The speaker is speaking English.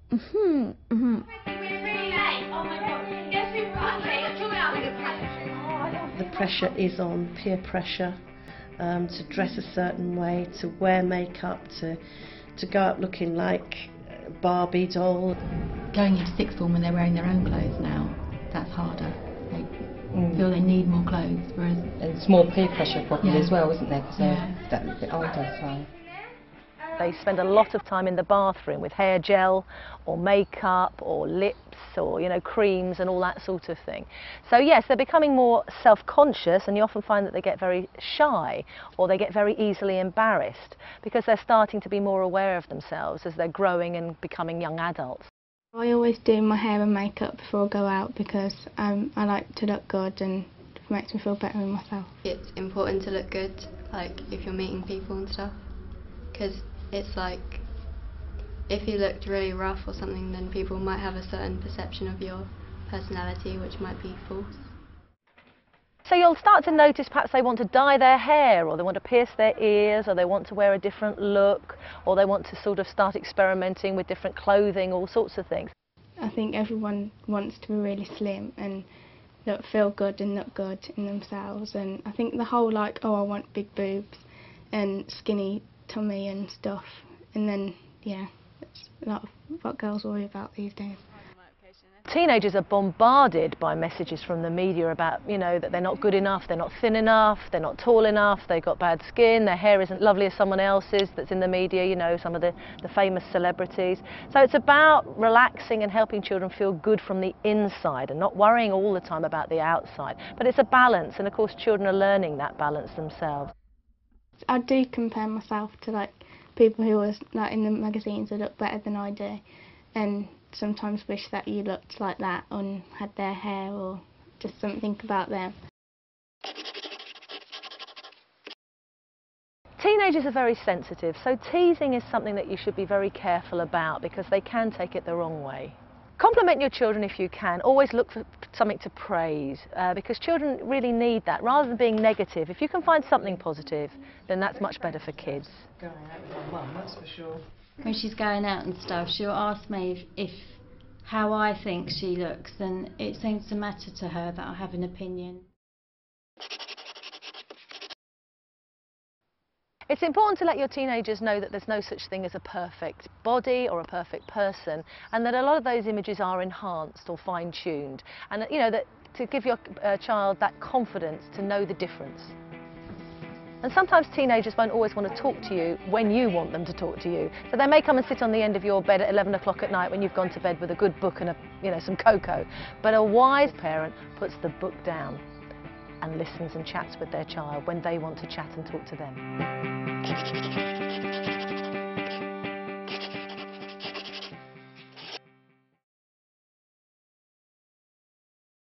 The pressure is on, peer pressure, to dress a certain way, to wear makeup, to go out looking like a Barbie doll. Going into sixth form when they're wearing their own clothes now, that's harder. They feel they need more clothes, whereas... There's more peer pressure probably as well, isn't there? Because Yeah. they're that bit older, so... They spend a lot of time in the bathroom with hair gel or makeup or lips or, you know, creams and all that sort of thing. So yes, they're becoming more self-conscious, and you often find that they get very shy or they get very easily embarrassed because they're starting to be more aware of themselves as they're growing and becoming young adults. I always do my hair and makeup before I go out because I like to look good and it makes me feel better in myself. It's important to look good, like if you're meeting people and stuff, because it's like if you looked really rough or something, then people might have a certain perception of your personality which might be false. So you'll start to notice perhaps they want to dye their hair, or they want to pierce their ears, or they want to wear a different look, or they want to sort of start experimenting with different clothing, all sorts of things. I think everyone wants to be really slim and feel good and look good in themselves, and I think the whole like, oh, I want big boobs and skinny tummy and stuff, and then yeah, that's a lot of what girls worry about these days. Teenagers are bombarded by messages from the media about, you know, that they're not good enough, they're not thin enough, they're not tall enough, they've got bad skin, their hair isn't lovely as someone else's that's in the media, you know, some of the famous celebrities. So it's about relaxing and helping children feel good from the inside and not worrying all the time about the outside. But it's a balance, and of course children are learning that balance themselves. I do compare myself to like people who are like in the magazines that look better than I do, and sometimes wish that you looked like that and had their hair or just something about them. Teenagers are very sensitive, so teasing is something that you should be very careful about because they can take it the wrong way. Compliment your children if you can. Always look for something to praise because children really need that. Rather than being negative, if you can find something positive, then that's much better for kids. Going out with my mum, that's for sure. When she's going out and stuff, she'll ask me if how I think she looks, and it seems to matter to her that I have an opinion. It's important to let your teenagers know that there's no such thing as a perfect body or a perfect person, and that a lot of those images are enhanced or fine-tuned, and you know, that to give your child that confidence to know the difference. And sometimes teenagers won't always want to talk to you when you want them to talk to you. So they may come and sit on the end of your bed at 11 o'clock at night when you've gone to bed with a good book and some cocoa. But a wise parent puts the book down and listens and chats with their child when they want to chat and talk to them.